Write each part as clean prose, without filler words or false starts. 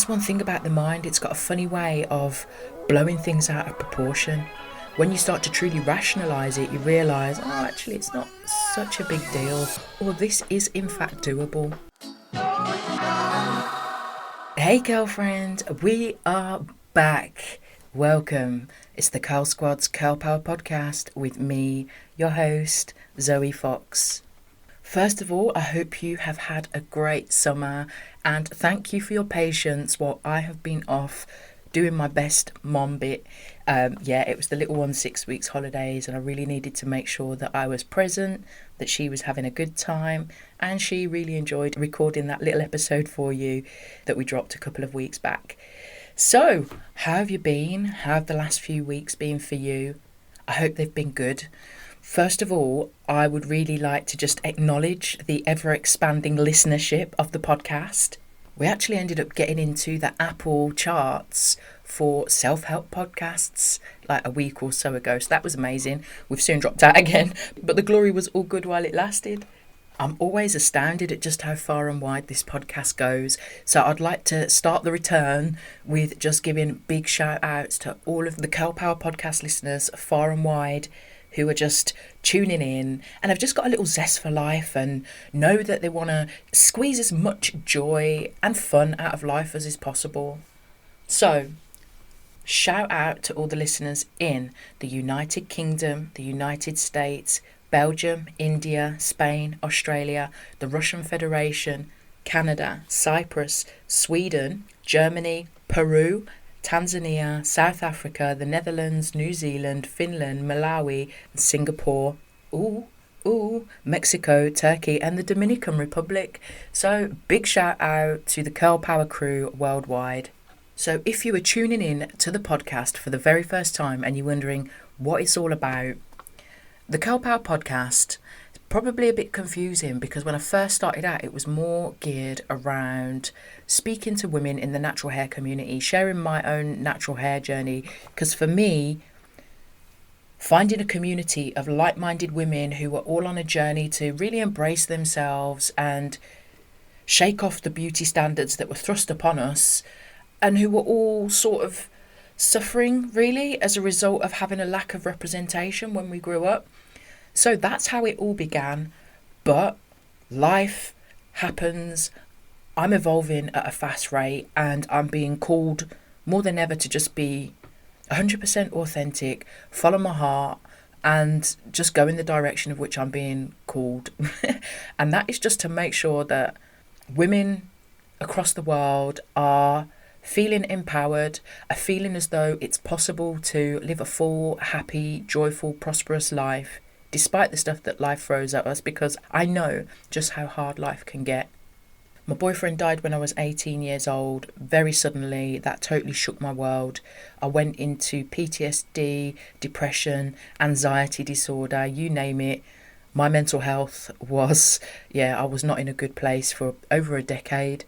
That's one thing about the mind. It's got a funny way of blowing things out of proportion. When you start to truly rationalise it, you realise, oh, actually, it's not such a big deal, or this is in fact doable. Hey, girlfriend, we are back. Welcome. It's the Curl Squad's Curl Power podcast with me, your host, Zoe Fox. First of all, I hope you have had a great summer and thank you for your patience while I have been off doing my best mom bit. It was the little one's 6 weeks holidays and I really needed to make sure that I was present, that she was having a good time, and she really enjoyed recording that little episode for you that we dropped a couple of weeks back. So, how have you been? How have the last few weeks been for you? I hope they've been good. First of all, I would really like to just acknowledge the ever-expanding listenership of the podcast. We actually ended up getting into the Apple charts for self-help podcasts like a week or so ago, so that was amazing. We've soon dropped out again, but the glory was all good while it lasted. I'm always astounded at just how far and wide this podcast goes, so I'd like to start the return with just giving big shout outs to all of the Curl Power podcast listeners far and wide who are just tuning in and have just got a little zest for life and know that they want to squeeze as much joy and fun out of life as is possible. So, shout out to all the listeners in the United Kingdom, the United States, Belgium, India, Spain, Australia, the Russian Federation, Canada, Cyprus, Sweden, Germany, Peru, Tanzania, South Africa, the Netherlands, New Zealand, Finland, Malawi, Singapore, Mexico, Turkey, and the Dominican Republic. So big shout out to the Curl Power crew worldwide. So if you are tuning in to the podcast for the very first time and you're wondering what it's all about, the Curl Power podcast is probably a bit confusing because when I first started out, it was more geared around speaking to women in the natural hair community, sharing my own natural hair journey. Because for me, finding a community of like-minded women who are all on a journey to really embrace themselves and shake off the beauty standards that were thrust upon us and who were all sort of suffering really as a result of having a lack of representation when we grew up. So that's how it all began. But life happens. I'm evolving at a fast rate and I'm being called more than ever to just be 100% authentic, follow my heart, and just go in the direction of which I'm being called. And that is just to make sure that women across the world are feeling empowered, are feeling as though it's possible to live a full, happy, joyful, prosperous life, despite the stuff that life throws at us, because I know just how hard life can get. My boyfriend died when I was 18 years old, very suddenly. That totally shook my world. I went into PTSD, depression, anxiety disorder, you name it. My mental health was, I was not in a good place for over a decade.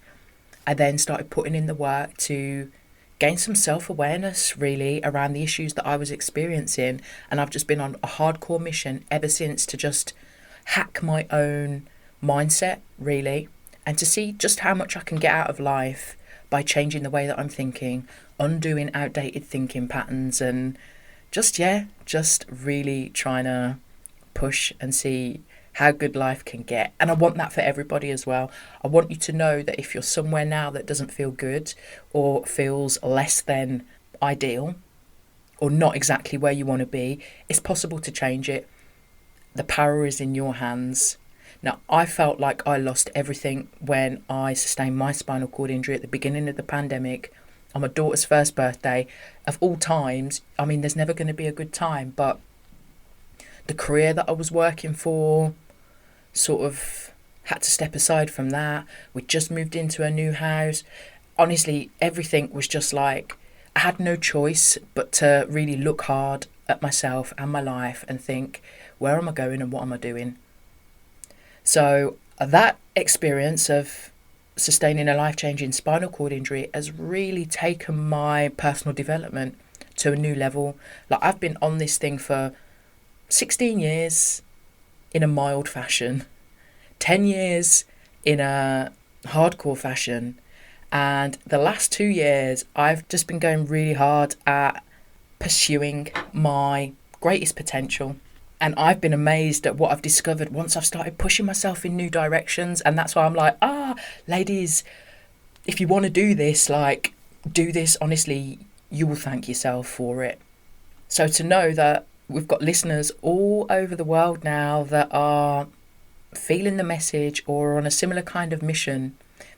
I then started putting in the work to gain some self-awareness really around the issues that I was experiencing. And I've just been on a hardcore mission ever since to just hack my own mindset really, and to see just how much I can get out of life by changing the way that I'm thinking, undoing outdated thinking patterns, and just really trying to push and see how good life can get. And I want that for everybody as well. I want you to know that if you're somewhere now that doesn't feel good or feels less than ideal or not exactly where you want to be, it's possible to change it. The power is in your hands. Now, I felt like I lost everything when I sustained my spinal cord injury at the beginning of the pandemic on my daughter's first birthday. Of all times, I mean, there's never going to be a good time, but the career that I was working for sort of had to step aside from that. We just moved into a new house. Honestly, everything was just like, I had no choice but to really look hard at myself and my life and think, where am I going and what am I doing? So that experience of sustaining a life-changing spinal cord injury has really taken my personal development to a new level. Like, I've been on this thing for 16 years in a mild fashion, 10 years in a hardcore fashion, And the last 2 years, I've just been going really hard at pursuing my greatest potential. And I've been amazed at what I've discovered once I've started pushing myself in new directions. And that's why I'm like, ladies, if you want to do this, like, do this. Honestly, you will thank yourself for it. So to know that we've got listeners all over the world now that are feeling the message or on a similar kind of mission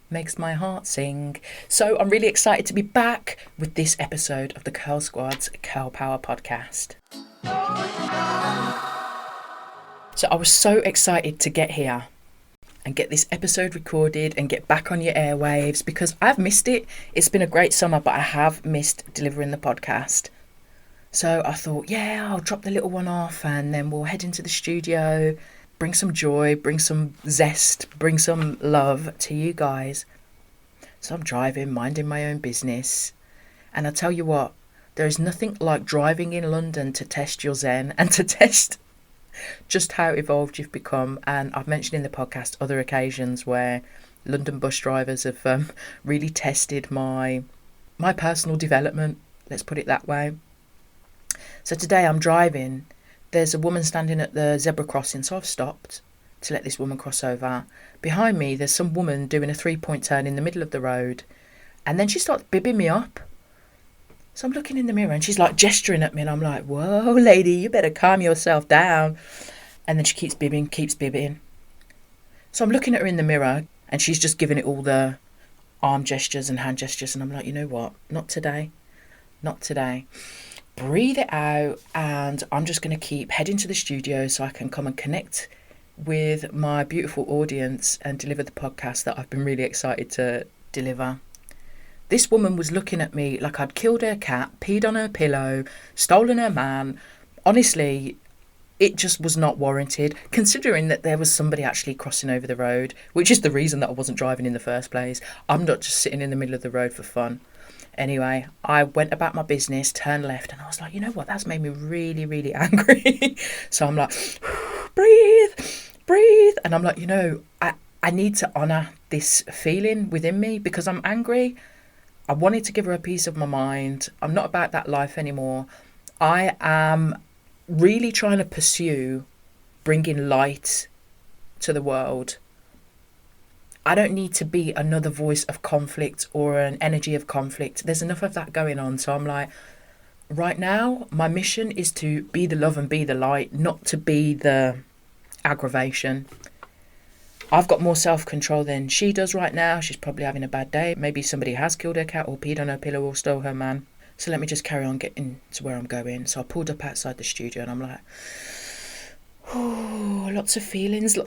makes my heart sing. So I'm really excited to be back with this episode of the Curl Squad's Curl Power podcast. So I was so excited to get here and get this episode recorded and get back on your airwaves because I've missed it. It's been a great summer, but I have missed delivering the podcast. So I thought, yeah, I'll drop the little one off and then we'll head into the studio, bring some joy, bring some zest, bring some love to you guys. So I'm driving, minding my own business. And I tell you what, there is nothing like driving in London to test your zen and to test just how evolved you've become. And I've mentioned in the podcast other occasions where London bus drivers have really tested my personal development, let's put it that way. So today I'm driving, there's a woman standing at the zebra crossing, so I've stopped to let this woman cross over. Behind me there's some woman doing a 3-point turn in the middle of the road, and then she starts bibbing me up. So I'm looking in the mirror and she's like gesturing at me and I'm like, whoa lady, you better calm yourself down. And then she keeps bibbing. So I'm looking at her in the mirror and she's just giving it all the arm gestures and hand gestures, and I'm like, you know what, not today. Breathe it out, and I'm just going to keep heading to the studio so I can come and connect with my beautiful audience and deliver the podcast that I've been really excited to deliver. This woman was looking at me like I'd killed her cat, peed on her pillow, stolen her man. Honestly, it just was not warranted, considering that there was somebody actually crossing over the road, which is the reason that I wasn't driving in the first place. I'm not just sitting in the middle of the road for fun. Anyway, I went about my business, turned left, and I was like, you know what, that's made me really, really angry. So I'm like, breathe. And I'm like, you know, I need to honour this feeling within me because I'm angry. I wanted to give her a piece of my mind. I'm not about that life anymore. I am really trying to pursue bringing light to the world. I don't need to be another voice of conflict or an energy of conflict. There's enough of that going on. So I'm like, right now, my mission is to be the love and be the light, not to be the aggravation. I've got more self-control than she does right now. She's probably having a bad day. Maybe somebody has killed her cat or peed on her pillow or stole her man. So let me just carry on getting to where I'm going. So I pulled up outside the studio and I'm like, oh, lots of feelings.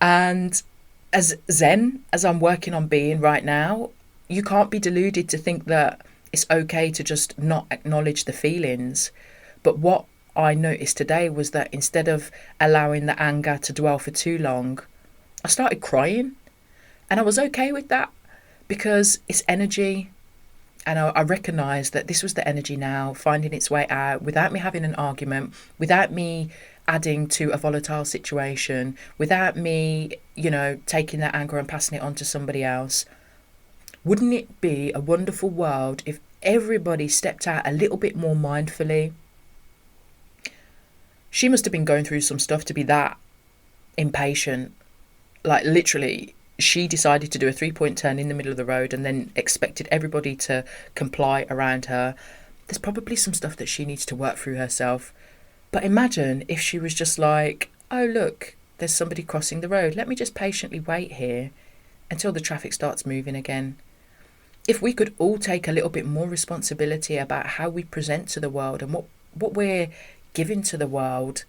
And as zen as I'm working on being right now, you can't be deluded to think that it's okay to just not acknowledge the feelings. But what I noticed today was that instead of allowing the anger to dwell for too long, I started crying. And I was okay with that because it's energy. And I recognised that this was the energy now finding its way out without me having an argument, without me adding to a volatile situation, without me, taking that anger and passing it on to somebody else. Wouldn't it be a wonderful world if everybody stepped out a little bit more mindfully? She must have been going through some stuff to be that impatient. Like literally, she decided to do a 3-point turn in the middle of the road and then expected everybody to comply around her. There's probably some stuff that she needs to work through herself. But imagine if she was just like, oh, look, there's somebody crossing the road. Let me just patiently wait here until the traffic starts moving again. If we could all take a little bit more responsibility about how we present to the world and what we're giving to the world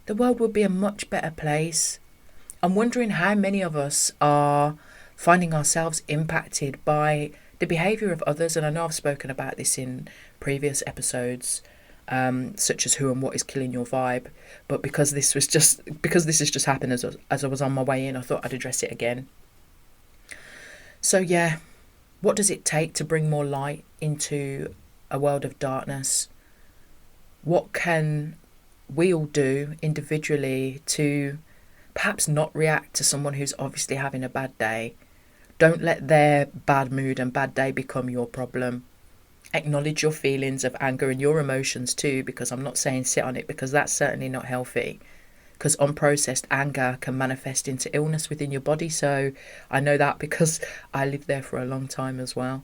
would be a much better place. I'm wondering how many of us are finding ourselves impacted by the behaviour of others. And I know I've spoken about this in previous episodes, such as who and what is killing your vibe. But because this has just happened as I was on my way in, I thought I'd address it again. So yeah, what does it take to bring more light into a world of darkness? What can we all do individually to perhaps not react to someone who's obviously having a bad day? Don't let their bad mood and bad day become your problem. Acknowledge your feelings of anger and your emotions too, because I'm not saying sit on it, because that's certainly not healthy. Because unprocessed anger can manifest into illness within your body. So I know that because I lived there for a long time as well.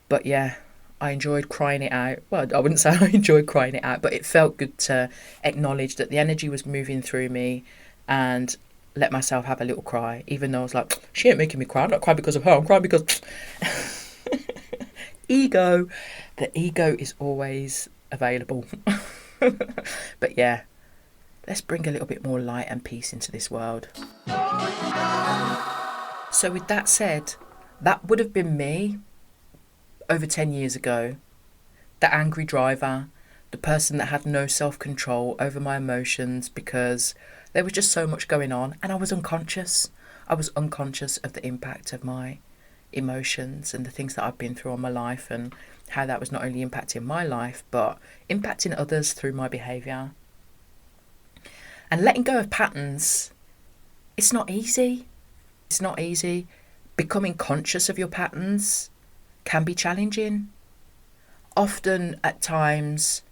But yeah, I enjoyed crying it out. Well, I wouldn't say I enjoyed crying it out, but it felt good to acknowledge that the energy was moving through me and let myself have a little cry, even though I was like, she ain't making me cry. I'm not crying because of her. I'm crying because ego. The ego is always available. But yeah, let's bring a little bit more light and peace into this world. So with that said, that would have been me over 10 years ago. The angry driver, the person that had no self-control over my emotions because there was just so much going on and I was unconscious. I was unconscious of the impact of my emotions and the things that I've been through on my life, and how that was not only impacting my life but impacting others through my behaviour. And letting go of patterns, it's not easy. It's not easy. Becoming conscious of your patterns can be challenging. Often at times,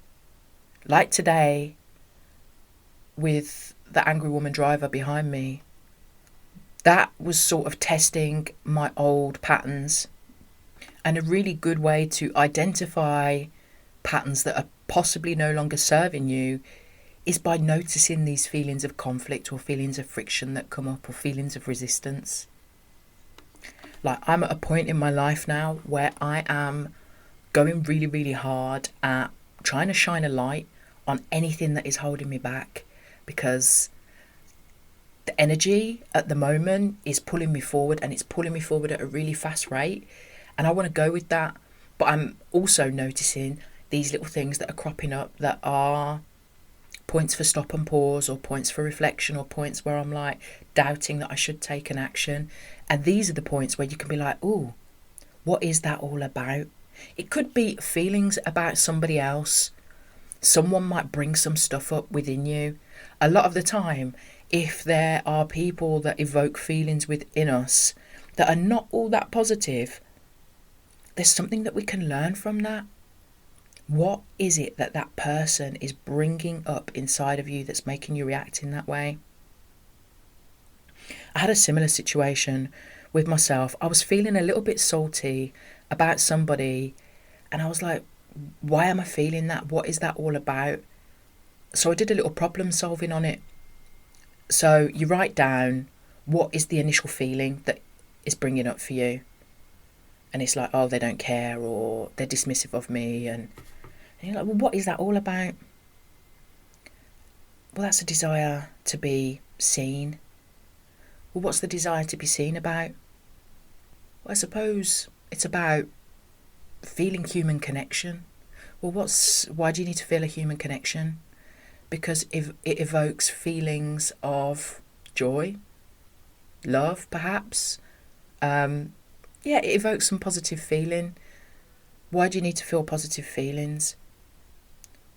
like today, with the angry woman driver behind me, that was sort of testing my old patterns. And a really good way to identify patterns that are possibly no longer serving you is by noticing these feelings of conflict or feelings of friction that come up, or feelings of resistance. Like, I'm at a point in my life now where I am going really, really hard at trying to shine a light on anything that is holding me back, because the energy at the moment is pulling me forward, and it's pulling me forward at a really fast rate, and I want to go with that. But I'm also noticing these little things that are cropping up that are points for stop and pause, or points for reflection, or points where I'm like doubting that I should take an action. And these are the points where you can be like, oh, what is that all about? It could be feelings about somebody else. Someone might bring some stuff up within you. A lot of the time, if there are people that evoke feelings within us that are not all that positive, there's something that we can learn from that. What is it that that person is bringing up inside of you that's making you react in that way? I had a similar situation with myself. I was feeling a little bit salty about somebody, and I was like, why am I feeling that? What is that all about? So I did a little problem solving on it. So you write down, what is the initial feeling that is bringing up for you? And it's like, oh, they don't care, or they're dismissive of me. And you're like, well, what is that all about? Well, that's a desire to be seen. Well, what's the desire to be seen about? Well, I suppose it's about feeling human connection. Well, why do you need to feel a human connection? Because it evokes feelings of joy, love, perhaps. It evokes some positive feeling. Why do you need to feel positive feelings?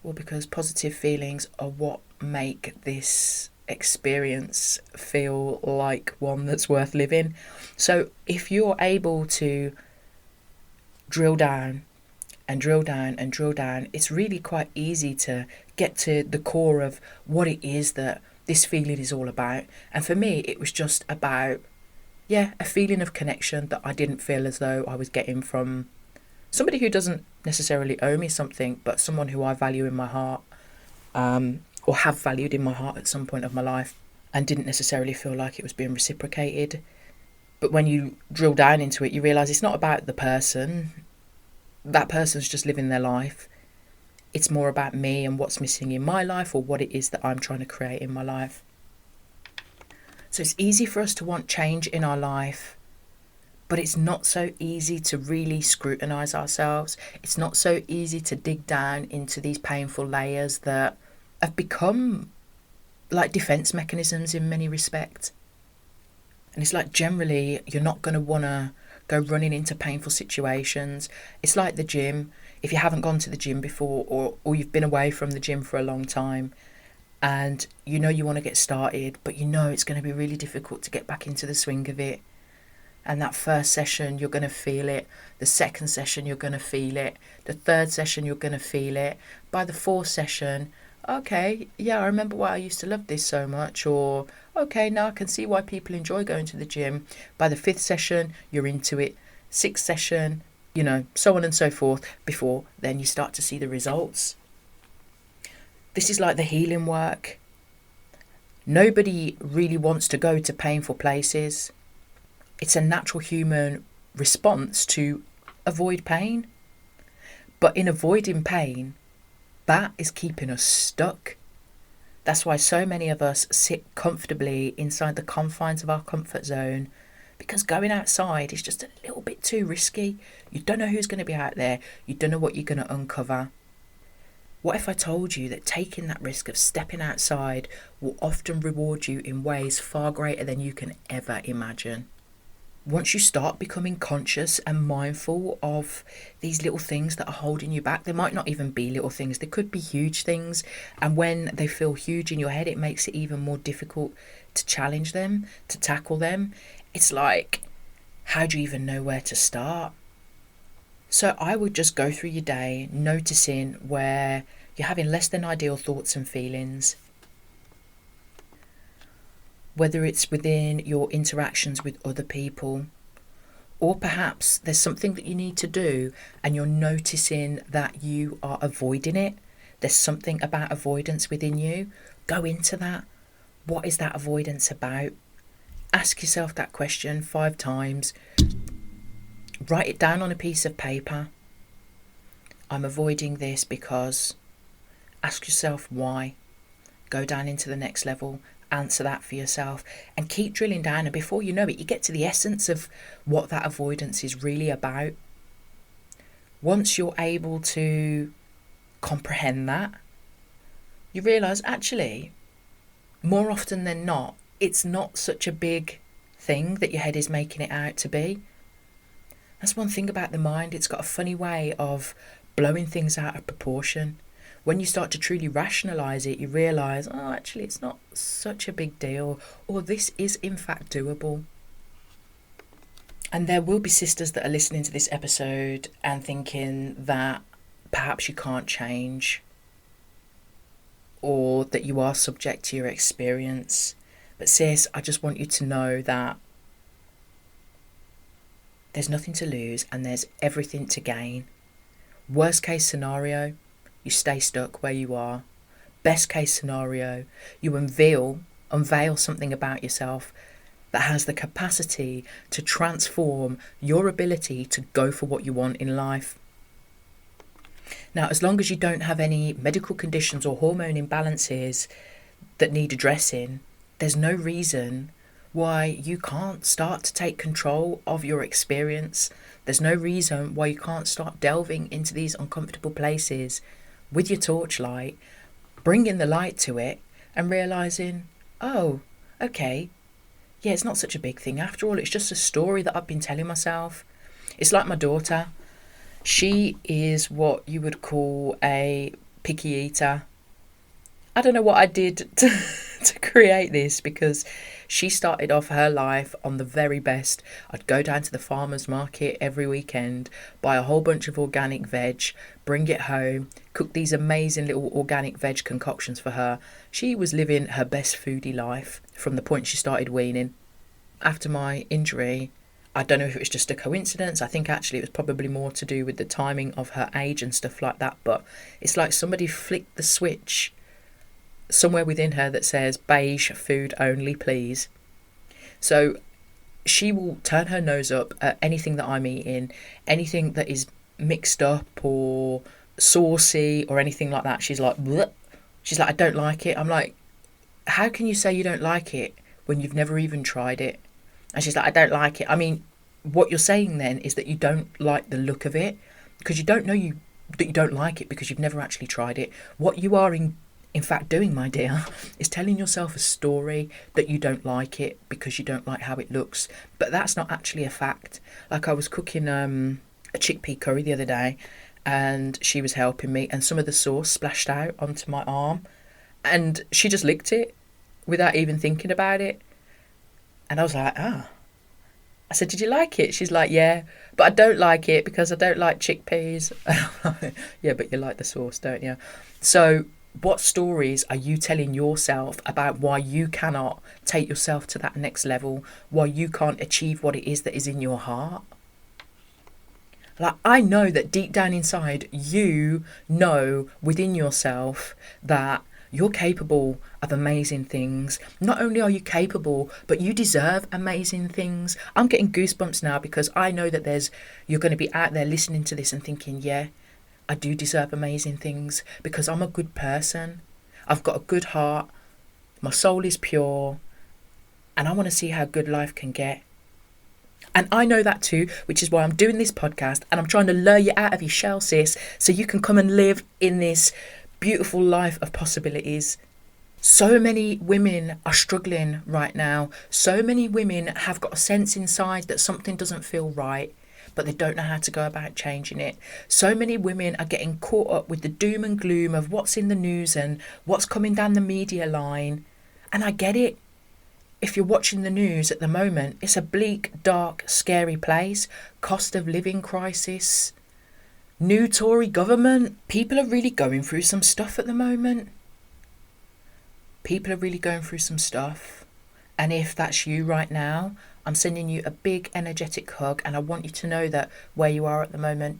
Well, because positive feelings are what make this experience feel like one that's worth living. So if you're able to drill down and drill down and drill down, it's really quite easy to get to the core of what it is that this feeling is all about. And for me, it was just about, a feeling of connection that I didn't feel as though I was getting from somebody who doesn't necessarily owe me something, but someone who I value in my heart, or have valued in my heart at some point of my life, and didn't necessarily feel like it was being reciprocated. But when you drill down into it, you realise it's not about the person. That person's just living their life. It's more about me and what's missing in my life, or what it is that I'm trying to create in my life. So it's easy for us to want change in our life, but it's not so easy to really scrutinise ourselves. It's not so easy to dig down into these painful layers that have become like defence mechanisms in many respects. And it's like, generally, you're not going to want to go running into painful situations. It's like the gym. If you haven't gone to the gym before, or you've been away from the gym for a long time, and you know you want to get started, but you know it's going to be really difficult to get back into the swing of it. And that first session, you're going to feel it. The second session, you're going to feel it. The third session, you're going to feel it. By the fourth session, okay, yeah, I remember why I used to love this so much. Or, okay, now I can see why people enjoy going to the gym. By the fifth session, you're into it. Sixth session, so on and so forth. Before then you start to see the results. This is like the healing work. Nobody really wants to go to painful places. It's a natural human response to avoid pain. But in avoiding pain, that is keeping us stuck. That's why so many of us sit comfortably inside the confines of our comfort zone, because going outside is just a little bit too risky. You don't know who's going to be out there. You don't know what you're going to uncover. What if I told you that taking that risk of stepping outside will often reward you in ways far greater than you can ever imagine? Once you start becoming conscious and mindful of these little things that are holding you back, they might not even be little things, they could be huge things. And when they feel huge in your head, it makes it even more difficult to challenge them, to tackle them. It's like, how do you even know where to start? So I would just go through your day, noticing where you're having less than ideal thoughts and feelings. Whether it's within your interactions with other people, or perhaps there's something that you need to do and you're noticing that you are avoiding it. There's something about avoidance within you. Go into that. What is that avoidance about? Ask yourself that question 5 times. Write it down on a piece of paper. I'm avoiding this because. Ask yourself why. Go down into the next level. Answer that for yourself and keep drilling down, and before you know it, you get to the essence of what that avoidance is really about. Once you're able to comprehend that, you realise actually more often than not it's not such a big thing that your head is making it out to be. That's one thing about the mind, it's got a funny way of blowing things out of proportion. When you start to truly rationalise it, you realise, oh, actually, it's not such a big deal, or this is in fact doable. And there will be sisters that are listening to this episode and thinking that perhaps you can't change, or that you are subject to your experience. But sis, I just want you to know that there's nothing to lose and there's everything to gain. Worst case scenario, you stay stuck where you are. Best case scenario, you unveil something about yourself that has the capacity to transform your ability to go for what you want in life. Now, as long as you don't have any medical conditions or hormone imbalances that need addressing, there's no reason why you can't start to take control of your experience. There's no reason why you can't start delving into these uncomfortable places with your torchlight, bringing the light to it and realising, oh, okay, yeah, it's not such a big thing. After all, it's just a story that I've been telling myself. It's like my daughter. She is what you would call a picky eater. I don't know what I did to create this, because she started off her life on the very best. I'd go down to the farmer's market every weekend, buy a whole bunch of organic veg, bring it home, cook these amazing little organic veg concoctions for her. She was living her best foodie life from the point she started weaning. After my injury, I don't know if it was just a coincidence. I think actually it was probably more to do with the timing of her age and stuff like that. But it's like somebody flicked the switch somewhere within her that says beige food only, please. So she will turn her nose up at anything that I'm eating, anything that is mixed up or saucy or anything like that. She's like, bleh. She's like, I don't like it. I'm like, how can you say you don't like it when you've never even tried it? And she's like, I don't like it. I mean, what you're saying then is that you don't like the look of it, because you don't know that you don't like it because you've never actually tried it. What you are in fact doing, my dear, is telling yourself a story that you don't like it because you don't like how it looks. But that's not actually a fact. Like, I was cooking a chickpea curry the other day, and she was helping me, and some of the sauce splashed out onto my arm, and she just licked it without even thinking about it. And I was like, I said, did you like it? She's like, yeah, but I don't like it because I don't like chickpeas. Yeah, but you like the sauce, don't you? So what stories are you telling yourself about why you cannot take yourself to that next level, why you can't achieve what it is that is in your heart? Like, I know that deep down inside, you know within yourself that you're capable of amazing things. Not only are you capable, but you deserve amazing things. I'm getting goosebumps now because I know that you're going to be out there listening to this and thinking, yeah, I do deserve amazing things because I'm a good person. I've got a good heart. My soul is pure. And I want to see how good life can get. And I know that too, which is why I'm doing this podcast and I'm trying to lure you out of your shell, sis, so you can come and live in this beautiful life of possibilities. So many women are struggling right now. So many women have got a sense inside that something doesn't feel right, but they don't know how to go about changing it. So many women are getting caught up with the doom and gloom of what's in the news and what's coming down the media line. And I get it. If you're watching the news at the moment, it's a bleak, dark, scary place. Cost of living crisis. New Tory government. People are really going through some stuff at the moment. People are really going through some stuff. And if that's you right now, I'm sending you a big energetic hug. And I want you to know that where you are at the moment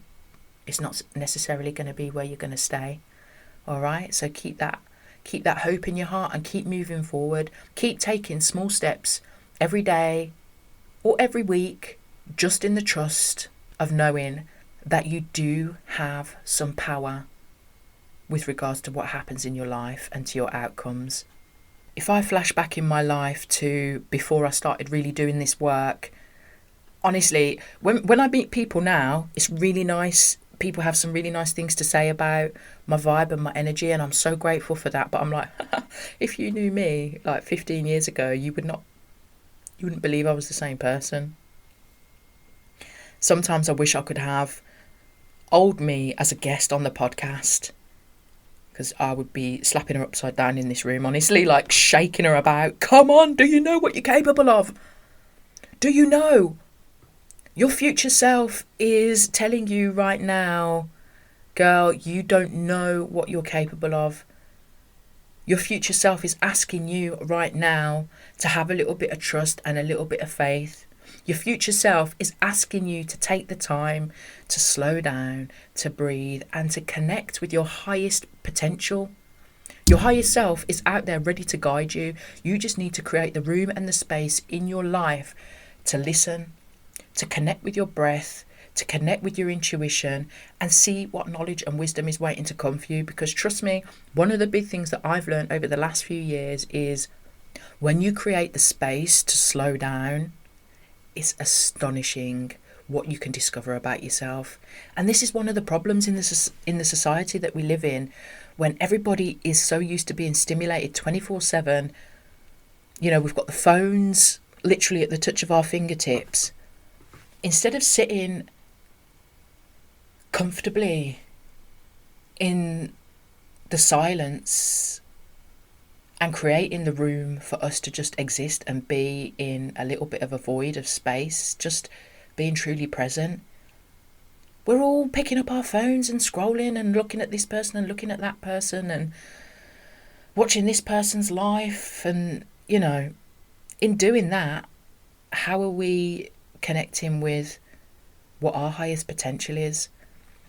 is not necessarily going to be where you're going to stay. All right? So keep that hope in your heart and keep moving forward. Keep taking small steps every day or every week, just in the trust of knowing that you do have some power with regards to what happens in your life and to your outcomes. If I flash back in my life to before I started really doing this work, honestly, when I meet people now, it's really nice. People have some really nice things to say about my vibe and my energy, and I'm so grateful for that. But I'm like, if you knew me like 15 years ago, you wouldn't believe I was the same person. Sometimes I wish I could have old me as a guest on the podcast, because I would be slapping her upside down in this room, honestly, like shaking her about. Come on, do you know what you're capable of? Do you know? Your future self is telling you right now, girl, you don't know what you're capable of. Your future self is asking you right now to have a little bit of trust and a little bit of faith. Your future self is asking you to take the time to slow down, to breathe, and to connect with your highest potential. Your higher self is out there ready to guide you. You just need to create the room and the space in your life to listen, to connect with your breath, to connect with your intuition and see what knowledge and wisdom is waiting to come for you. Because trust me, one of the big things that I've learned over the last few years is when you create the space to slow down, it's astonishing what you can discover about yourself. And this is one of the problems in the society that we live in, when everybody is so used to being stimulated 24/7. You know, we've got the phones literally at the touch of our fingertips. Instead of sitting comfortably in the silence and creating the room for us to just exist and be in a little bit of a void of space, just being truly present, we're all picking up our phones and scrolling and looking at this person and looking at that person and watching this person's life. And, you know, in doing that, how are we connecting with what our highest potential is?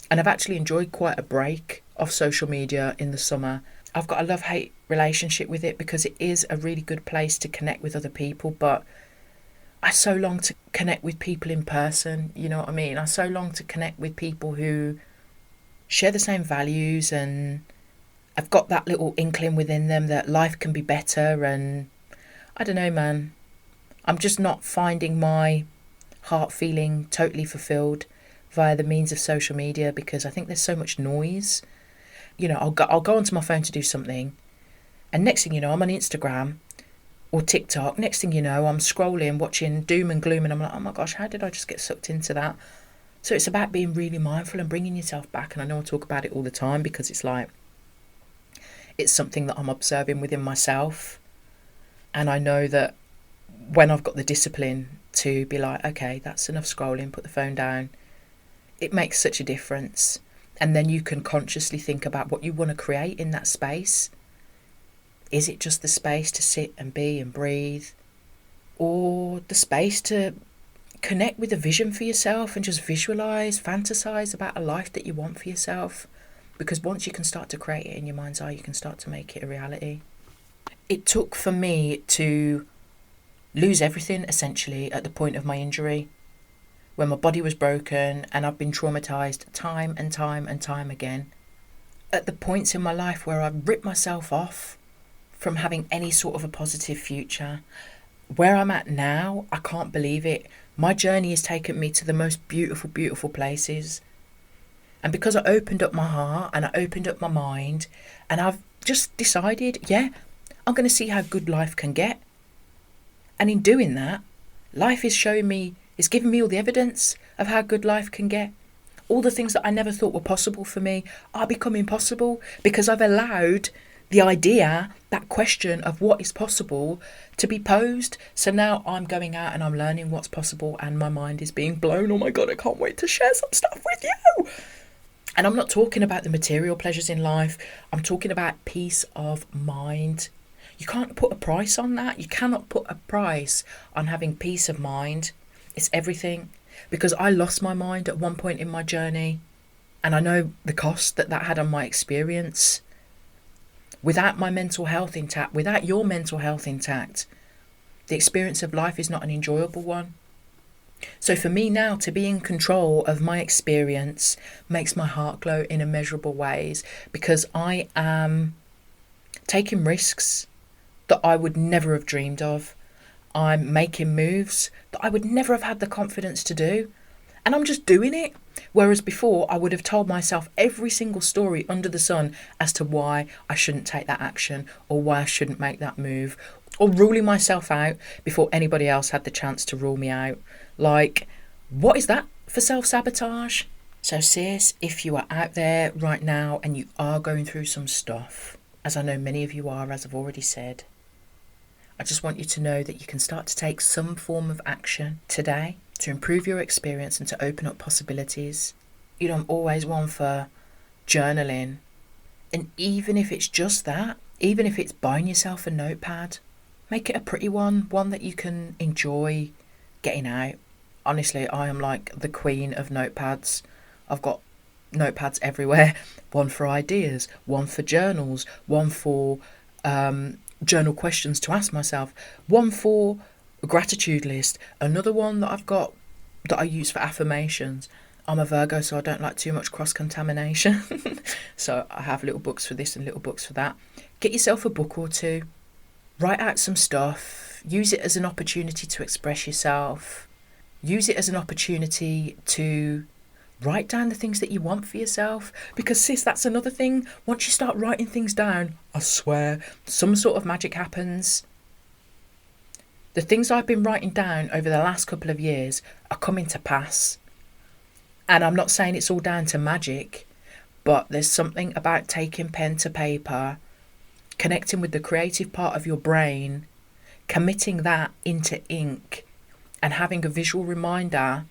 And I've actually enjoyed quite a break off social media in the summer. I've got a love-hate relationship with it because it is a really good place to connect with other people, but I so long to connect with people in person, you know what I mean? I so long to connect with people who share the same values and I've got that little inkling within them that life can be better. And I don't know, man, I'm just not finding my heart feeling totally fulfilled via the means of social media, because I think there's so much noise. You know, I'll go onto my phone to do something, and next thing you know, I'm on Instagram or TikTok. Next thing you know, I'm scrolling, watching doom and gloom, and I'm like, oh my gosh, how did I just get sucked into that? So it's about being really mindful and bringing yourself back. And I know I talk about it all the time because it's like, it's something that I'm observing within myself. And I know that when I've got the discipline to be like, okay, that's enough scrolling, put the phone down. It makes such a difference. And then you can consciously think about what you want to create in that space. Is it just the space to sit and be and breathe? Or the space to connect with a vision for yourself and just visualize, fantasize about a life that you want for yourself? Because once you can start to create it in your mind's eye, you can start to make it a reality. It took for me to lose everything, essentially, at the point of my injury, when my body was broken and I've been traumatized time and time and time again. At the points in my life where I've ripped myself off from having any sort of a positive future. Where I'm at now, I can't believe it. My journey has taken me to the most beautiful, beautiful places. And because I opened up my heart and I opened up my mind and I've just decided, yeah, I'm going to see how good life can get. And in doing that, life is showing me, it's giving me all the evidence of how good life can get. All the things that I never thought were possible for me are becoming possible because I've allowed the idea, that question of what is possible, to be posed. So now I'm going out and I'm learning what's possible and my mind is being blown. Oh my God, I can't wait to share some stuff with you. And I'm not talking about the material pleasures in life. I'm talking about peace of mind. You can't put a price on that. You cannot put a price on having peace of mind. It's everything. Because I lost my mind at one point in my journey. And I know the cost that had on my experience. Without my mental health intact, without your mental health intact, the experience of life is not an enjoyable one. So for me now to be in control of my experience makes my heart glow in immeasurable ways, because I am taking risks that I would never have dreamed of. I'm making moves that I would never have had the confidence to do. And I'm just doing it. Whereas before I would have told myself every single story under the sun as to why I shouldn't take that action or why I shouldn't make that move, or ruling myself out before anybody else had the chance to rule me out. Like, what is that for self-sabotage? So sis, if you are out there right now and you are going through some stuff, as I know many of you are, as I've already said, I just want you to know that you can start to take some form of action today to improve your experience and to open up possibilities. You know, I'm always one for journaling. And even if it's just that, even if it's buying yourself a notepad, make it a pretty one that you can enjoy getting out. Honestly, I am like the queen of notepads. I've got notepads everywhere. One for ideas, one for journals, one for journal questions to ask myself, one for a gratitude list, another one that I've got that I use for affirmations. I'm a Virgo, so I don't like too much cross-contamination. So I have little books for this and little books for that. Get yourself a book or two. Write out some stuff. Use it as an opportunity to express yourself. Use it as an opportunity to write down the things that you want for yourself. Because sis, that's another thing. Once you start writing things down, I swear, some sort of magic happens. The things I've been writing down over the last couple of years are coming to pass. And I'm not saying it's all down to magic, but there's something about taking pen to paper, connecting with the creative part of your brain, committing that into ink, and having a visual reminder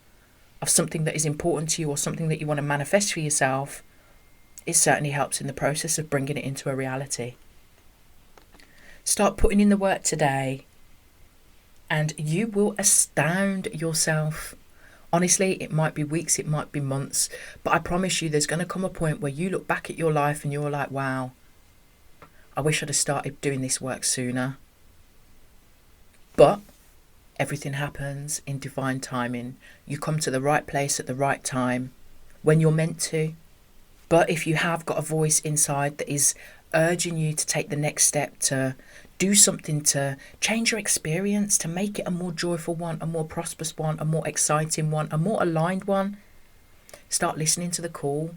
of something that is important to you or something that you want to manifest for yourself. It certainly helps in the process of bringing it into a reality. Start putting in the work today, and you will astound yourself. Honestly, it might be weeks, it might be months, but I promise you there's going to come a point where you look back at your life and you're like, wow, I wish I'd have started doing this work sooner. But everything happens in divine timing. You come to the right place at the right time when you're meant to. But if you have got a voice inside that is urging you to take the next step, to do something to change your experience, to make it a more joyful one, a more prosperous one, a more exciting one, a more aligned one, start listening to the call.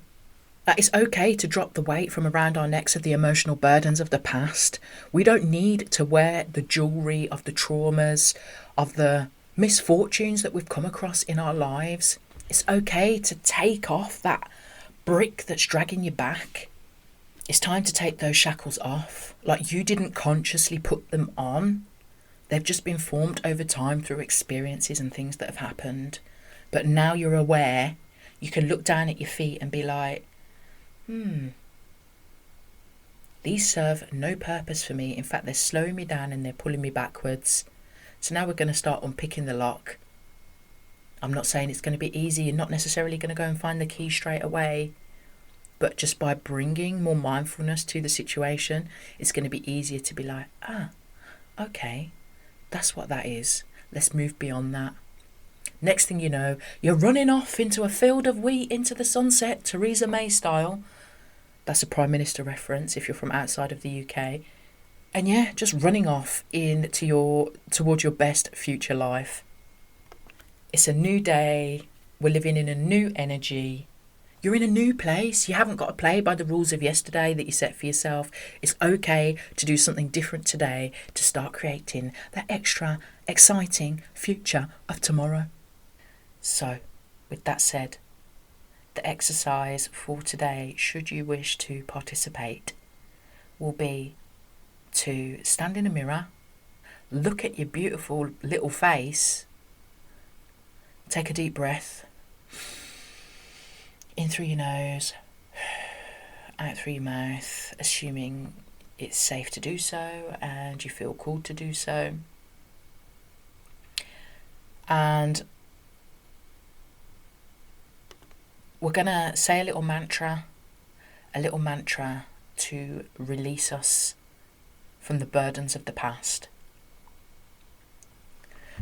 That it's okay to drop the weight from around our necks of the emotional burdens of the past. We don't need to wear the jewellery of the traumas, of the misfortunes that we've come across in our lives. It's okay to take off that brick that's dragging you back. It's time to take those shackles off. Like, you didn't consciously put them on. They've just been formed over time through experiences and things that have happened. But now you're aware, you can look down at your feet and be like, these serve no purpose for me. In fact, they're slowing me down and they're pulling me backwards. So now we're going to start unpicking the lock. I'm not saying it's going to be easy. You're not necessarily going to go and find the key straight away. But just by bringing more mindfulness to the situation, it's going to be easier to be like, okay, that's what that is. Let's move beyond that. Next thing you know, you're running off into a field of wheat into the sunset, Theresa May style. That's a Prime Minister reference if you're from outside of the UK. And yeah, just running off towards your best future life. It's a new day. We're living in a new energy. You're in a new place. You haven't got to play by the rules of yesterday that you set for yourself. It's okay to do something different today to start creating that extra exciting future of tomorrow. So, with that said, the exercise for today, should you wish to participate, will be to stand in a mirror, look at your beautiful little face, take a deep breath, in through your nose, out through your mouth, assuming it's safe to do so and you feel called to do so. And we're going to say a little mantra to release us from the burdens of the past.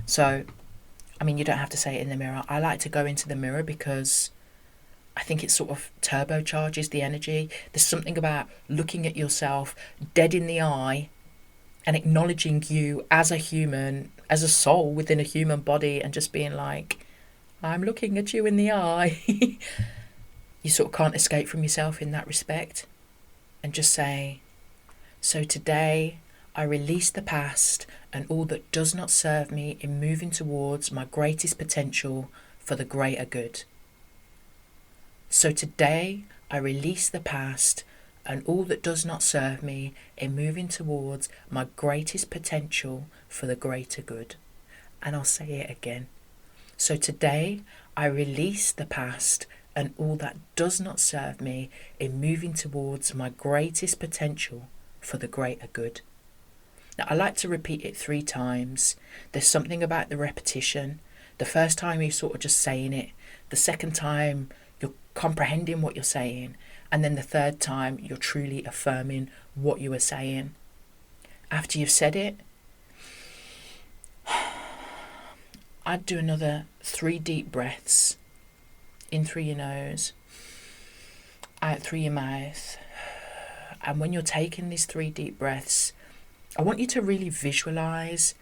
So, I mean, you don't have to say it in the mirror. I like to go into the mirror because I think it sort of turbocharges the energy. There's something about looking at yourself dead in the eye and acknowledging you as a human, as a soul within a human body, and just being like, I'm looking at you in the eye. You sort of can't escape from yourself in that respect. And just say, so today I release the past and all that does not serve me in moving towards my greatest potential for the greater good. So today I release the past and all that does not serve me in moving towards my greatest potential for the greater good. And I'll say it again. So today I release the past and all that does not serve me in moving towards my greatest potential for the greater good. Now, I like to repeat it 3 times. There's something about the repetition. The first time you're sort of just saying it. The second time you're comprehending what you're saying. And then the third time you're truly affirming what you are saying. After you've said it, I'd do another 3 deep breaths. In through your nose, out through your mouth. And when you're taking these 3 deep breaths, I want you to really visualize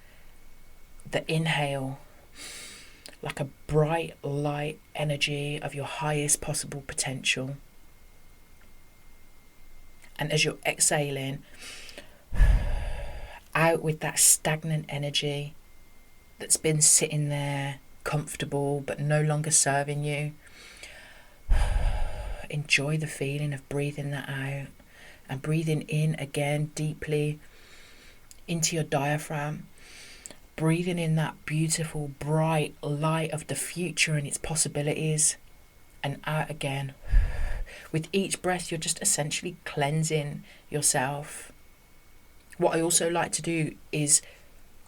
the inhale like a bright light energy of your highest possible potential. And as you're exhaling, out with that stagnant energy that's been sitting there comfortable but no longer serving you. Enjoy the feeling of breathing that out and breathing in again deeply into your diaphragm, breathing in that beautiful bright light of the future and its possibilities, and out again. With each breath you're just essentially cleansing yourself. What I also like to do is,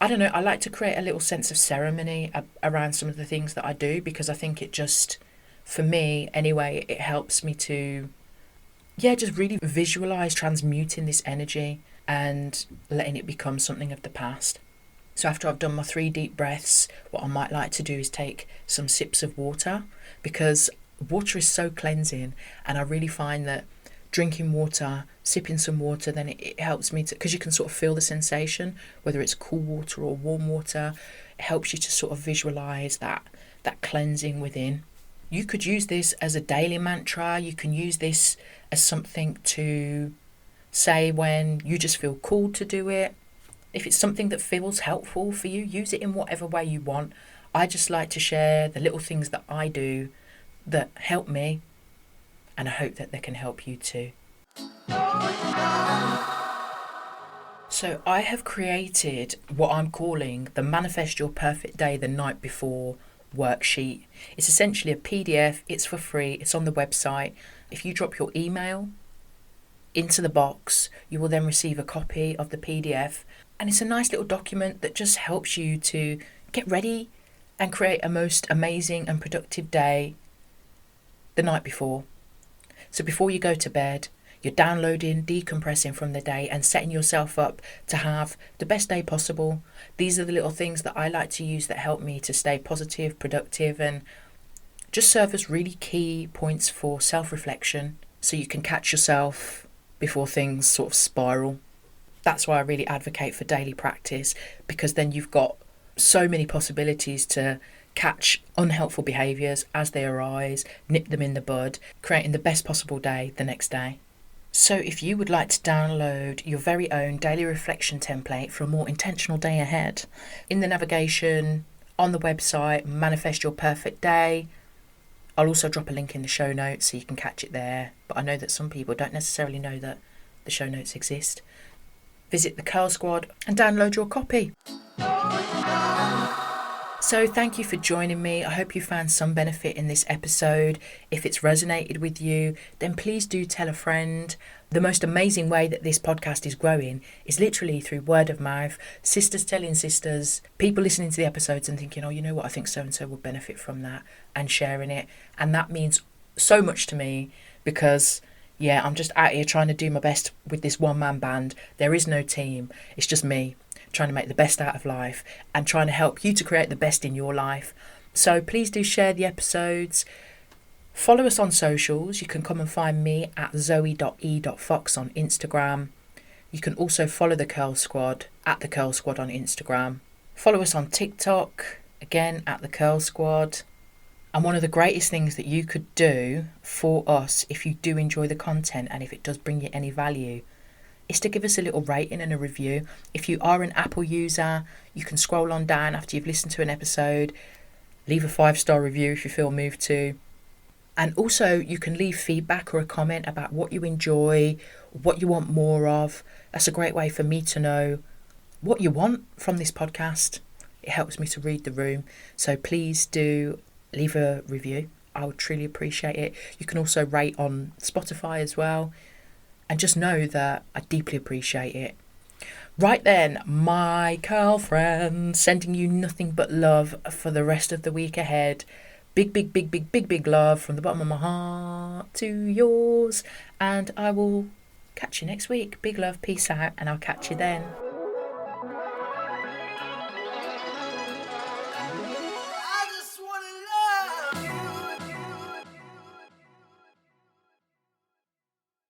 I like to create a little sense of ceremony around some of the things that I do, because I think it just, for me anyway, it helps me to, just really visualize transmuting this energy and letting it become something of the past. So after I've done my 3 deep breaths, what I might like to do is take some sips of water, because water is so cleansing, and I really find that drinking water, sipping some water, then it helps me to, because you can sort of feel the sensation, whether it's cool water or warm water, it helps you to sort of visualize that cleansing within. You could use this as a daily mantra. You can use this as something to say when you just feel called to do it. If it's something that feels helpful for you, use it in whatever way you want. I just like to share the little things that I do that help me, and I hope that they can help you too. So I have created what I'm calling the Manifest Your Perfect Day the Night Before worksheet. It's essentially a PDF, it's for free, it's on the website. If you drop your email into the box, you will then receive a copy of the PDF. And it's a nice little document that just helps you to get ready and create a most amazing and productive day the night before. So before you go to bed, you're downloading, decompressing from the day and setting yourself up to have the best day possible. These are the little things that I like to use that help me to stay positive, productive, and just serve as really key points for self-reflection so you can catch yourself before things sort of spiral. That's why I really advocate for daily practice, because then you've got so many possibilities to catch unhelpful behaviours as they arise, nip them in the bud, creating the best possible day the next day. So if you would like to download your very own daily reflection template for a more intentional day ahead, in the navigation on the website, Manifest Your Perfect Day. I'll also drop a link in the show notes so you can catch it there. But I know that some people don't necessarily know that the show notes exist. Visit the Curl Squad and download your copy. So thank you for joining me. I hope you found some benefit in this episode. If it's resonated with you, then please do tell a friend. The most amazing way that this podcast is growing is literally through word of mouth, sisters telling sisters, people listening to the episodes and thinking, oh, you know what, I think so-and-so will benefit from that, and sharing it. And that means so much to me because, yeah, I'm just out here trying to do my best with this one-man band. There is no team. It's just me trying to make the best out of life and trying to help you to create the best in your life. So please do share the episodes. Follow us on socials. You can come and find me at zoe.e.fox on Instagram. You can also follow the Curl Squad at the Curl Squad on Instagram. Follow us on TikTok, again at the Curl Squad. And one of the greatest things that you could do for us, if you do enjoy the content and if it does bring you any value, is to give us a little rating and a review. If you are an Apple user, you can scroll on down after you've listened to an episode, leave a 5-star review if you feel moved to. And also you can leave feedback or a comment about what you enjoy, what you want more of. That's a great way for me to know what you want from this podcast. It helps me to read the room. So please do leave a review. I would truly appreciate it. You can also rate on Spotify as well. And just know that I deeply appreciate it. Right then, my curl friends, sending you nothing but love for the rest of the week ahead. Big, big, big, big, big, big love from the bottom of my heart to yours. And I will catch you next week. Big love, peace out, and I'll catch you then.